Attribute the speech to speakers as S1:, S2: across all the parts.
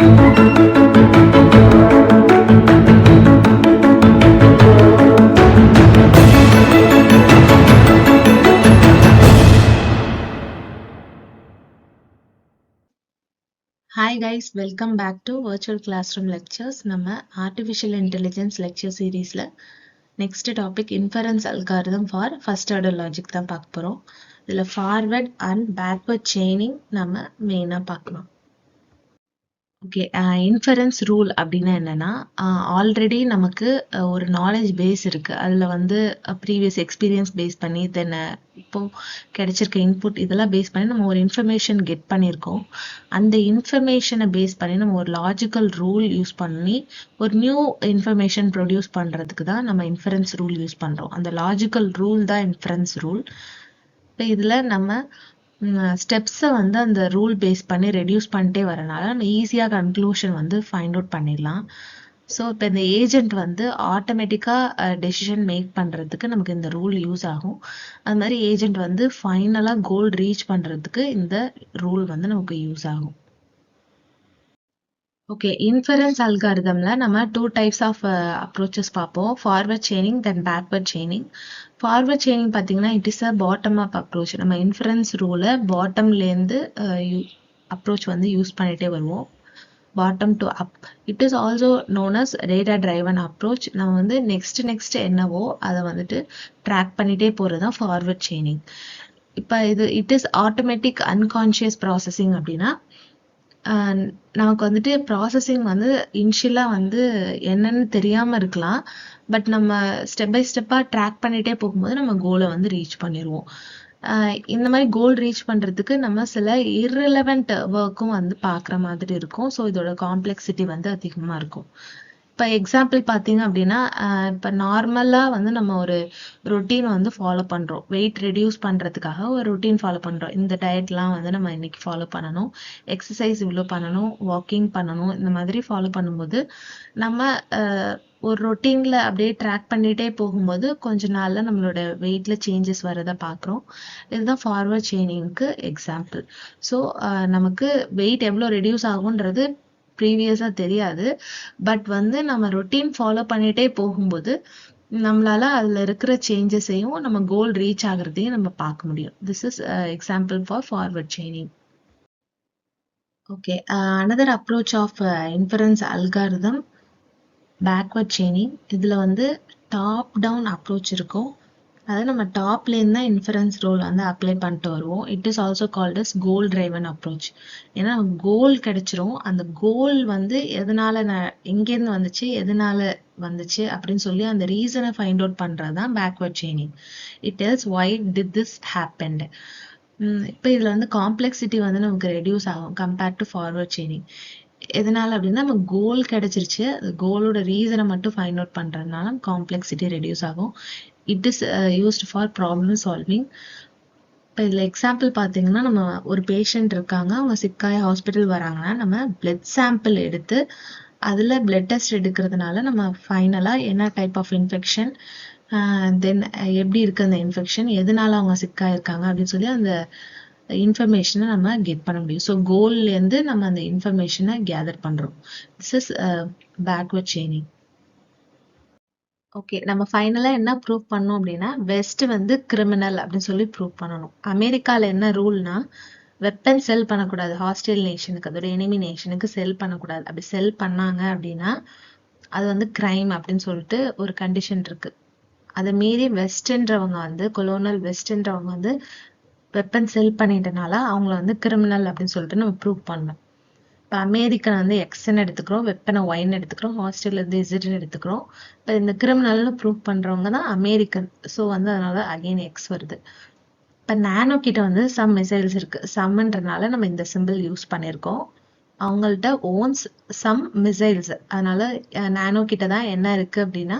S1: Hi guys, welcome back to virtual classroom lectures. நம்ம artificial intelligence lecture seriesல next topic inference algorithm for first order logic தான் பார்க்க போறோம். இதுல forward and backward chaining நம்ம மெயினா பார்க்கலாம். ஓகே, இன்ஃபரன்ஸ் ரூல் அப்படின்னா என்னன்னா, ஆல்ரெடி நமக்கு ஒரு நாலேஜ் பேஸ் இருக்கு. அதுல வந்து ப்ரீவியஸ் எக்ஸ்பீரியன்ஸ் பேஸ் பண்ணி தென் இப்போ கிடைச்சிருக்க இன்புட் இதெல்லாம் பேஸ் பண்ணி நம்ம ஒரு இன்ஃபர்மேஷன் கெட் பண்ணியிருக்கோம். அந்த இன்ஃபர்மேஷனை பேஸ் பண்ணி நம்ம ஒரு லாஜிக்கல் ரூல் யூஸ் பண்ணி ஒரு நியூ இன்ஃபர்மேஷன் ப்ரொடியூஸ் பண்றதுக்கு தான் நம்ம இன்ஃபரன்ஸ் ரூல் யூஸ் பண்றோம். அந்த லாஜிக்கல் ரூல் தான் இன்ஃபரன்ஸ் ரூல். இப்போ இதுல நம்ம ஸ்டெப்ஸை வந்து அந்த ரூல் பேஸ் பண்ணி ரெடியூஸ் பண்ணிட்டே வரனால நம்ம ஈஸியாக கன்க்ளூஷன் வந்து ஃபைண்ட் அவுட் பண்ணிடலாம். ஸோ இப்போ இந்த ஏஜென்ட் வந்து ஆட்டோமேட்டிக்காக டெசிஷன் மேக் பண்ணுறதுக்கு நமக்கு இந்த ரூல் யூஸ் ஆகும். அது மாதிரி ஏஜென்ட் வந்து ஃபைனலாக கோல் ரீச் பண்ணுறதுக்கு இந்த ரூல் வந்து நமக்கு யூஸ் ஆகும். ஓகே, இன்ஃபரன்ஸ் அல்காரிதம்ல நம்ம 2 டைப்ஸ் ஆஃப் அப்ரோச்சஸ் பார்ப்போம். Forward chaining then backward chaining. Forward chaining பார்த்தீங்கன்னா it is a bottom up approach. நம்ம இன்ஃபரன்ஸ் ரூலை பாட்டம்லேருந்து அப்ரோச் வந்து யூஸ் பண்ணிட்டே வருவோம், bottom to up. It is also known as data driven approach. நம்ம வந்து நெக்ஸ்ட் என்னவோ அதை வந்துட்டு ட்ராக் பண்ணிட்டே போகிறது தான் ஃபார்வர்ட் செயினிங். இப்போ இது it is automatic unconscious processing. அப்படின்னா நமக்கு வந்துட்டு ப்ராசஸிங் வந்து இனிஷியலா வந்து என்னன்னு தெரியாம இருக்கலாம். பட் நம்ம ஸ்டெப் பை ஸ்டெப்பா ட்ராக் பண்ணிட்டே போகும்போது நம்ம கோலை வந்து ரீச் பண்ணிடுவோம். இந்த மாதிரி கோல் ரீச் பண்றதுக்கு நம்ம சில இர்ரெலவெண்ட் ஒர்க்கும் வந்து பார்க்குற மாதிரி இருக்கும். ஸோ இதோட காம்ப்ளெக்சிட்டி வந்து அதிகமா இருக்கும். இப்போ எக்ஸாம்பிள் பார்த்தீங்க அப்படின்னா, இப்போ நார்மலாக வந்து நம்ம ஒரு ரொட்டீன் வந்து ஃபாலோ பண்ணுறோம். வெயிட் ரெடியூஸ் பண்ணுறதுக்காக ஒரு ரொட்டீன் ஃபாலோ பண்ணுறோம். இந்த டயட்லாம் வந்து நம்ம இன்னைக்கு ஃபாலோ பண்ணணும், எக்ஸசைஸ் இவ்வளோ பண்ணணும், வாக்கிங் பண்ணணும், இந்த மாதிரி ஃபாலோ பண்ணும்போது நம்ம ஒரு ரொட்டீனில் அப்படியே ட்ராக் பண்ணிகிட்டே போகும்போது கொஞ்ச நாளில் நம்மளோட வெயிட்டில் சேஞ்சஸ் வரதை பார்க்குறோம். இதுதான் ஃபார்வர்ட் செயினிங்க்கு எக்ஸாம்பிள். ஸோ நமக்கு வெயிட் எவ்வளோ ரெடியூஸ் ஆகுன்றது ப்ரீவியஸாக தெரியாது. பட் வந்து நம்ம ரொட்டீன் ஃபாலோ பண்ணிட்டே போகும்போது நம்மளால அதில் இருக்கிற சேஞ்சஸையும் நம்ம கோல் ரீச் ஆகுறதையும் நம்ம பார்க்க முடியும். This is example for forward chaining. Okay, another approach of inference algorithm backward chaining. இதில் வந்து டாப் டவுன் அப்ரோச் இருக்கும். அதாவது நம்ம டாப்லேருந்து தான் இன்ஃபரன்ஸ் ரோல் வந்து அப்ளை பண்ணிட்டு வருவோம். It is also called as goal driven approach. ஏன்னா கோல் கிடைச்சிரும். அந்த கோல் வந்து எதனால எங்கேருந்து வந்துச்சு, எதனால வந்துச்சு அப்படின்னு சொல்லி அந்த ரீசனை ஃபைண்ட் அவுட் பண்ணுறது தான் backward chaining. It is why did this happened. இப்போ இதில் வந்து காம்ப்ளெக்சிட்டி வந்து நமக்கு ரெடியூஸ் ஆகும் கம்பேர்ட் டு ஃபார்வர்ட் செயினிங். எதனால அப்படின்னா நம்ம கோல் கிடைச்சிருச்சு, கோலோட ரீசனை மட்டும் ஃபைண்ட் அவுட் பண்ணுறதுனால காம்ப்ளெக்சிட்டி ரெடியூஸ் ஆகும். It is used for problem solving. இப்போ இதில் எக்ஸாம்பிள் பார்த்தீங்கன்னா, நம்ம ஒரு பேஷண்ட் இருக்காங்க, அவங்க சிக்காய் ஹாஸ்பிட்டல் வராங்கன்னா நம்ம பிளட் சாம்பிள் எடுத்து அதில் பிளட் டெஸ்ட் எடுக்கிறதுனால நம்ம ஃபைனலாக என்ன டைப் ஆஃப் இன்ஃபெக்ஷன், தென் எப்படி இருக்கு அந்த இன்ஃபெக்ஷன், எதனால அவங்க சிக்காக இருக்காங்க அப்படின்னு சொல்லி அந்த இன்ஃபர்மேஷனை நம்ம கெட் பண்ண முடியும். ஸோ கோல்லேருந்து நம்ம அந்த இன்ஃபர்மேஷனை கேதர் பண்ணுறோம். This is backward chaining. Okay, நம்ம ஃபைனலாக என்ன ப்ரூவ் பண்ணோம் அப்படின்னா, வெஸ்ட் வந்து கிரிமினல் அப்படின்னு சொல்லி ப்ரூவ் பண்ணணும். அமெரிக்காவில் என்ன ரூல்னா, வெப்பன் செல் பண்ணக்கூடாது ஹாஸ்டைல் நேஷனுக்கு, அதோட எனிமி நேஷனுக்கு செல் பண்ணக்கூடாது. அப்படி செல் பண்ணாங்க அப்படின்னா அது வந்து கிரைம் அப்படின்னு சொல்லிட்டு ஒரு கண்டிஷன் இருக்கு. அதை மீறி வெஸ்ட்ன்றவங்க வந்து கொலோனல் வெஸ்ட்ன்றவங்க வந்து வெப்பன் செல் பண்ணிட்டனால அவங்கள வந்து கிரிமினல் அப்படின்னு சொல்லிட்டு நம்ம ப்ரூவ் பண்ணோம். இப்போ அமெரிக்கன் வந்து எக்ஸ்ன்னு எடுத்துக்கிறோம், வெப்பனை ஒய்ன்னு எடுத்துக்கிறோம், ஹாஸ்டல்ல இருந்து இசட்னு எடுத்துக்கிறோம். இப்போ இந்த கிரிமினல்னு ப்ரூவ் பண்றவங்க தான் அமெரிக்கன். ஸோ வந்து அதனால அகைன் எக்ஸ் வருது. இப்போ நானோ கிட்ட வந்து சம் மிசைல்ஸ் இருக்கு. சம்ன்றனால நம்ம இந்த சிம்பிள் யூஸ் பண்ணியிருக்கோம். அவங்கள்ட்ட ஓன்ஸ் சம் மிசைல்ஸ், அதனால நானோ கிட்ட தான் என்ன இருக்கு அப்படின்னா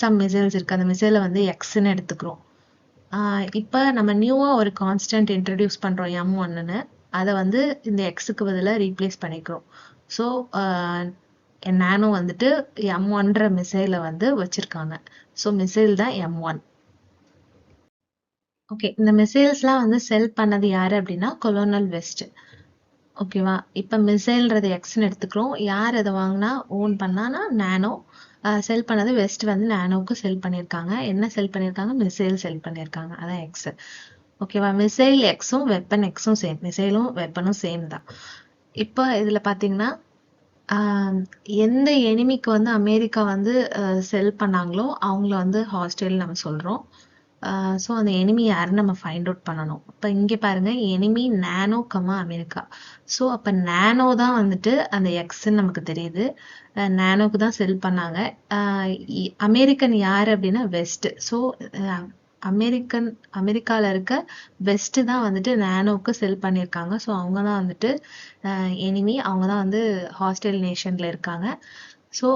S1: சம் மிசைல்ஸ் இருக்கு. அந்த மிசைலை வந்து எக்ஸ்ன்னு எடுத்துக்கிறோம். இப்போ நம்ம நியூவா ஒரு கான்ஸ்டன்ட் இன்ட்ரடியூஸ் பண்றோம் M1ன்னு. அதை வந்து இந்த எக்ஸுக்கு பதிலாக ரீப்ளேஸ் பண்ணிக்கிறோம். ஸோ நானோ வந்துட்டு M1ன்ற மிசைலை வந்து வச்சிருக்காங்க. ஸோ மிசைல் தான் M1. ஓகே, இந்த மிசைல்ஸ்லாம் வந்து செல் பண்ணது யாரு அப்படின்னா கொலோனல் வெஸ்ட். ஓகேவா? இப்ப மிசைல்ன்றது எக்ஸ்ன்னு எடுத்துக்கிறோம். யார் அத வாங்குனா, ஓன் பண்ணானா நானோ. செல் பண்ணது வெஸ்ட் வந்து நானோக்கு செல் பண்ணியிருக்காங்க. என்ன செல் பண்ணியிருக்காங்க? மிசைல் செல் பண்ணியிருக்காங்க. அதான் எக்ஸ். ஓகேவா? மிசைல் எக்ஸும் வெப்பன் எக்ஸும் சேம். மிசைலும் வெப்பனும் சேம் தான். இப்ப இதுல பாத்தீங்கன்னா, ஆஹ் எந்த எனிமிக்கு வந்து அமெரிக்கா வந்து செல் பண்ணாங்களோ அவங்கள வந்து ஹாஸ்டைல் நம்ம சொல்றோம். ஸோ அந்த எனிமி யாருன்னு நம்ம ஃபைண்ட் அவுட் பண்ணணும். இப்போ இங்கே பாருங்க, எனிமி நானோ கமா அமெரிக்கா. ஸோ அப்போ நானோ தான் வந்துட்டு அந்த எக்ஸ்ன்னு நமக்கு தெரியுது. நானோக்கு தான் செல் பண்ணாங்க. அமெரிக்கன் யார் அப்படின்னா வெஸ்ட். ஸோ அமெரிக்கால இருக்க வெஸ்ட் தான் வந்துட்டு நானோக்கு செல் பண்ணியிருக்காங்க. ஸோ அவங்க தான் வந்துட்டு எனிமி. அவங்க தான் வந்து ஹாஸ்டைல் நேஷன்ல இருக்காங்க. ஸோ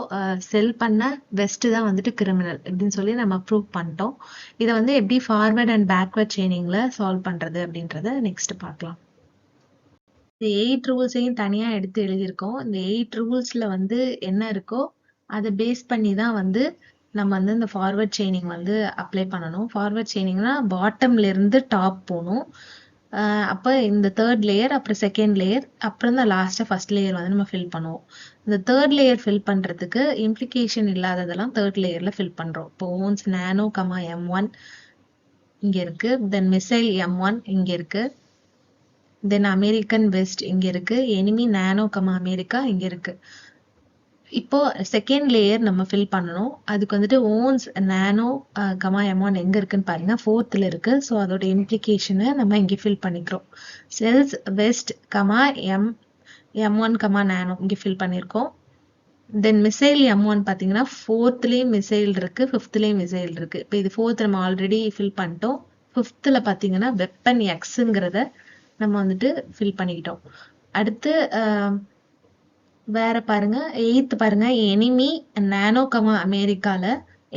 S1: செல் பண்ண வெஸ்ட் தான் வந்துட்டு கிரிமினல் அப்படின்னு சொல்லி நம்ம ப்ரூவ் பண்ணிட்டோம். இதை வந்து எப்படி ஃபார்வர்ட் அண்ட் பேக்வர்ட் செயினிங்ல சால்வ் பண்றது அப்படின்றத நெக்ஸ்ட் பார்க்கலாம். இந்த 8 ரூல்ஸையும் தனியா எடுத்து எழுதியிருக்கோம். இந்த 8 ரூல்ஸ்ல வந்து என்ன இருக்கோ அதை பேஸ் பண்ணி தான் வந்து நம்ம வந்து இந்த ஃபார்வர்ட் செயினிங் வந்து அப்ளை பண்ணணும். ஃபார்வர்ட் செயினிங்னா பாட்டம்ல இருந்து டாப் போகணும். அப்போ இந்த தேர்ட் லேயர், அப்புறம் செகண்ட் லேயர், அப்புறம் தான் லாஸ்ட்டாக ஃபர்ஸ்ட் லேயர் வந்து நம்ம ஃபில் பண்ணுவோம். இந்த தேர்ட் லேயர் ஃபில் பண்ணுறதுக்கு இம்ப்ளிகேஷன் இல்லாததெல்லாம் தேர்ட் லேயரில் ஃபில் பண்ணுறோம். இப்போ ஓன்ஸ் நானோ கமா M1 இங்கே இருக்கு. தென் மிசைல் M1 இங்கே இருக்கு. தென் அமெரிக்கன் வெஸ்ட் இங்கே இருக்கு. எனிமி நானோ கமா அமெரிக்கா இங்கே இருக்கு. இப்போ செகண்ட் லேயர் நம்ம ஃபில் பண்ணணும். அதுக்கு வந்துட்டு ஓன்ஸ் நானோ கமா M1 எங்க இருக்குன்னு பாருங்க, ஃபோர்த்ல இருக்கு. ஸோ அதோட இம்ப்ளிகேஷனை நம்ம இங்கே ஃபில் பண்ணிக்கிறோம். Cells west comma M1 comma நானோ இங்கே ஃபில் பண்ணியிருக்கோம். தென் மிசைல் M1 பார்த்தீங்கன்னா ஃபோர்த்லேயும் மிசைல் இருக்கு, ஃபிஃப்த்லேயும் மிசைல் இருக்கு. இப்போ இது ஃபோர்த் நம்ம ஆல்ரெடி ஃபில் பண்ணிட்டோம். ஃபிஃப்த்ல பார்த்தீங்கன்னா வெப்பன் எக்ஸுங்கிறத நம்ம வந்துட்டு ஃபில் பண்ணிக்கிட்டோம். அடுத்து வேற பாருங்க, 8th பாருங்க, எனிமி நானோ கமா அமெரிக்கால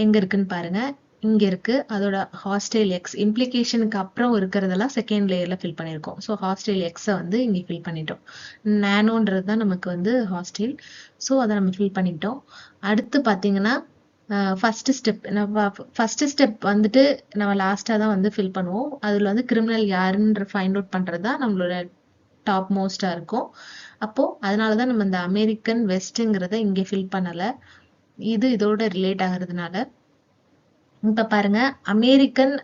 S1: எங்க இருக்குன்னு பாருங்க, இங்க இருக்கு. அதோட ஹாஸ்டைல் எக்ஸ் இம்ப்ளிகேஷனுக்கு அப்புறம் இருக்கிறதெல்லாம் செகண்ட் லேயர்ல ஃபில் பண்ணியிருக்கோம். ஸோ ஹாஸ்டைல் எக்ஸை வந்து இங்கே ஃபில் பண்ணிட்டோம். நானோன்றது தான் நமக்கு வந்து ஹாஸ்டைல். ஸோ அதை நம்ம ஃபில் பண்ணிட்டோம். அடுத்து பார்த்தீங்கன்னா ஃபர்ஸ்ட் ஸ்டெப் வந்துட்டு நம்ம லாஸ்டா தான் வந்து ஃபில் பண்ணுவோம். அதுல வந்து கிரிமினல் யாருன்ற ஃபைண்ட் அவுட் பண்றது தான் நம்மளோட டாப் மோஸ்டா இருக்கும். அப்போ அதனாலதான் நம்ம இந்த அமெரிக்கன் வெஸ்ட்ங்கிறத இங்க ஃபில் பண்ணல. இது இதோட ரிலேட் ஆகுறதுனால இப்ப பாருங்க, அமெரிக்கன்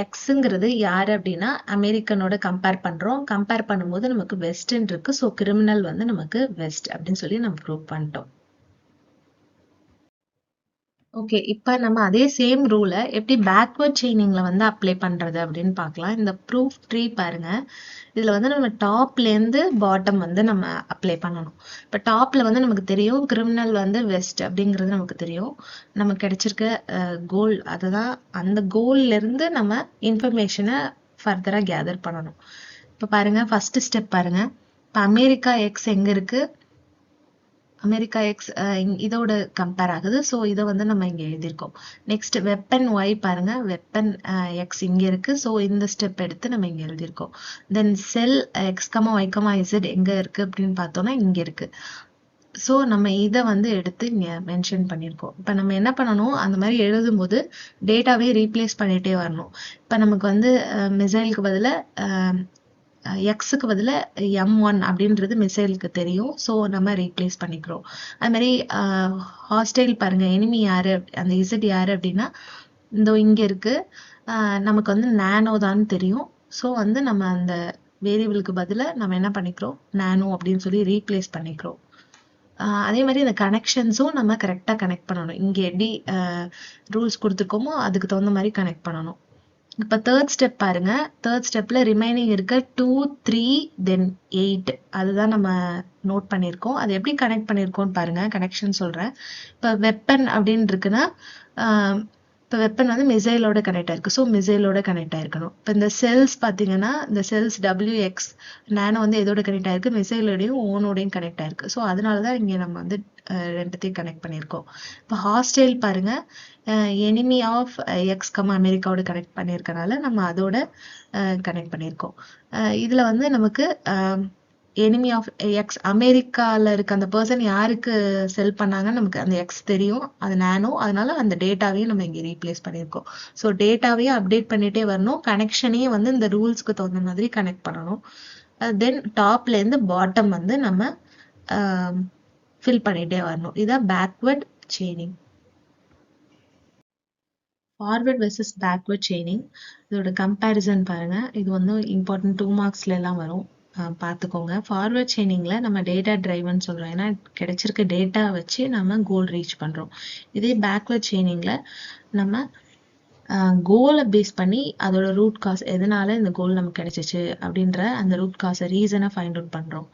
S1: எக்ஸுங்கிறது யாரு அப்படின்னா அமெரிக்கனோட கம்பேர் பண்றோம். கம்பேர் பண்ணும்போது நமக்கு வெஸ்ட்ன்னு இருக்கு. ஸோ கிரிமினல் வந்து நமக்கு வெஸ்ட் அப்படின்னு சொல்லி நம்ம ப்ரூவ் பண்ணிட்டோம். ஓகே, இப்ப நம்ம அதே சேம் ரூலை எப்படி பேக்வர்ட் செயினிங்ல வந்து அப்ளை பண்றது அப்படின்னு பார்க்கலாம். இந்த ப்ரூஃப் ட்ரீ பாருங்க. இதுல வந்து நம்ம டாப்ல இருந்து பாட்டம் வந்து நம்ம அப்ளை பண்ணணும். இப்ப டாப்ல வந்து நமக்கு தெரியும் கிரிமினல் வந்து வெஸ்ட் அப்படிங்கிறது நமக்கு தெரியும். நமக்கு கிடைச்சிருக்க கோல், அதுதான் அந்த கோல்ல இருந்து நம்ம இன்ஃபர்மேஷனை ஃபர்தரா கேதர் பண்ணணும். இப்ப பாருங்க, ஃபர்ஸ்ட் ஸ்டெப் பாருங்க. இப்ப அமெரிக்கா எக்ஸ் எங்க இருக்கு? அமெரிக்கா எக்ஸ் இதோட கம்பேர் ஆகுது. ஸோ இதை வந்து நம்ம இங்க எழுதியிருக்கோம். நெக்ஸ்ட் வெப்பன் ஒய் பாருங்க, வெப்பன் எக்ஸ் இங்க இருக்கு. ஸோ இந்த ஸ்டெப் எடுத்து நம்ம இங்க எழுதியிருக்கோம். Then cell X comma Y comma Z எங்க இருக்கு அப்படின்னு பார்த்தோம்னா இங்க இருக்கு. ஸோ நம்ம இதை வந்து எடுத்து இங்க மென்ஷன் பண்ணியிருக்கோம். இப்போ நம்ம என்ன பண்ணணும், அந்த மாதிரி எழுதும்போது டேட்டாவே ரீப்ளேஸ் பண்ணிட்டே வரணும். இப்போ நமக்கு வந்து மிசைலுக்கு பதிலாக எக்ஸுக்கு பதிலாக M1 அப்படின்றது மிசைலுக்கு தெரியும். ஸோ நம்ம ரீப்ளேஸ் பண்ணிக்கிறோம். அது மாதிரி ஹாஸ்டைல் பாருங்க, எனிமி யாரு, அந்த இசட் யாரு அப்படின்னா இந்த இங்க இருக்கு. நமக்கு வந்து நானோ தான் தெரியும். ஸோ வந்து நம்ம அந்த வேரியபிளுக்கு பதிலாக நம்ம என்ன பண்ணிக்கிறோம், நானோ அப்படின்னு சொல்லி ரீப்ளேஸ் பண்ணிக்கிறோம். அதே மாதிரி இந்த கனெக்ஷன்ஸும் நம்ம கரெக்டாக கனெக்ட் பண்ணணும். இங்கே எப்படி ரூல்ஸ் கொடுத்துருக்கோமோ அதுக்கு தகுந்த மாதிரி கனெக்ட் பண்ணணும். இப்போ தேர்ட் ஸ்டெப் பாருங்க. தேர்ட் ஸ்டெப்ல ரிமைனிங் இருக்க 2, 3 தென் 8 அதுதான் நம்ம நோட் பண்ணியிருக்கோம். அது எப்படி கனெக்ட் பண்ணியிருக்கோம்னு பாருங்க, கனெக்ஷன் சொல்றேன். இப்போ வெப்பன் அப்படின்னு இருக்குன்னா இப்போ வெப்பன் வந்து மிசைலோட கனெக்ட் ஆயிருக்கு. ஸோ மிசைலோட கனெக்ட் ஆயிருக்கணும். இப்போ இந்த செல்ஸ் பார்த்தீங்கன்னா இந்த செல்ஸ் WX நானோ வந்து எதோட கனெக்ட் ஆயிருக்கு, மிசைலோடையும் ஓனோடையும் கனெக்ட் ஆயிருக்கு. ஸோ அதனாலதான் இங்கே நம்ம வந்து ரெண்டுத்தையும் கனெக்ட் பண்ணியிருக்கோம். இப்போ ஹாஸ்டைல் பாருங்க, எனிமி ஆஃப் எக்ஸ் கமா அமெரிக்காவோட கனெக்ட் பண்ணியிருக்கனால நம்ம அதோட கனெக்ட் பண்ணியிருக்கோம். இதுல வந்து நமக்கு எனிமி ஆஃப் எக்ஸ் அமெரிக்கால இருக்க அந்த பர்சன் யாருக்கு செல் பண்ணாங்கன்னு நமக்கு அந்த எக்ஸ் தெரியும், அது நானோ. அதனால அந்த டேட்டாவையும் நம்ம இங்கே ரீப்ளேஸ் பண்ணியிருக்கோம். ஸோ டேட்டாவையும் அப்டேட் பண்ணிட்டே வரணும். கனெக்ஷனையும் வந்து இந்த ரூல்ஸ்க்கு தகுந்த மாதிரி கனெக்ட் பண்ணணும். தென் டாப்லேருந்து பாட்டம் வந்து நம்ம ஃபில் பண்ணிகிட்டே வரணும். இதான் backward chaining. Forward versus backward chaining, இதோட கம்பேரிசன் பாருங்க. இது வந்து இம்பார்ட்டன்ட் 2 மார்க்ஸ்ல எல்லாம் வரும், பார்த்துக்கோங்க. ஃபார்வர்ட் செயினிங்ல நம்ம டேட்டா டிரைவன் சொல்றோம், ஏன்னா கிடைச்சிருக்க டேட்டா வச்சு நம்ம கோல் ரீச் பண்றோம். இதே பேக்வர்ட் செயினிங்ல நம்ம கோலை பேஸ் பண்ணி அதோட ரூட் காஸ், எதனால இந்த கோல் நமக்கு கிடைச்சிச்சு அப்படின்ற அந்த ரூட் காஸை ரீசனை ஃபைண்ட் அவுட் பண்றோம்.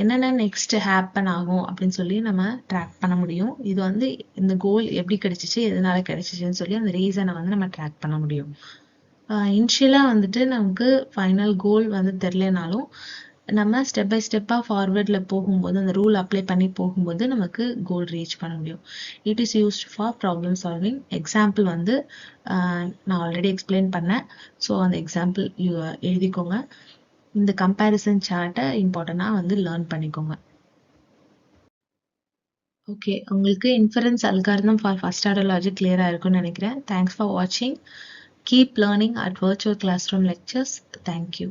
S1: என்னென்ன நெக்ஸ்ட் ஹேப்பன் ஆகும் அப்படின்னு சொல்லி நம்ம ட்ராக் பண்ண முடியும். இது வந்து இந்த கோல் எப்படி கிடைச்சிச்சு, எதனால கிடைச்சிச்சுன்னு சொல்லி அந்த ரீசனை வந்து நம்ம ட்ராக் பண்ண முடியும். இனிஷியலாக வந்துட்டு நமக்கு ஃபைனல் கோல் வந்து தெரிலனாலும் நம்ம ஸ்டெப் பை ஸ்டெப்பாக ஃபார்வர்டில் போகும்போது, அந்த ரூல் அப்ளை பண்ணி போகும்போது நமக்கு கோல் ரீச் பண்ண முடியும். It is used for problem solving. Example வந்து நான் ஆல்ரெடி எக்ஸ்பிளைன் பண்ணேன். ஸோ அந்த எக்ஸாம்பிள் எழுதிக்கோங்க. இந்த கம்பேரிசன் சார்ட்டை இம்பார்ட்டண்டாக வந்து லேர்ன் பண்ணிக்கோங்க. ஓகே, உங்களுக்கு inference algorithm for first order logic கிளியராக இருக்கும்னு நினைக்கிறேன். தேங்க்ஸ் ஃபார் வாட்சிங். Keep learning at virtual classroom lectures. Thank you.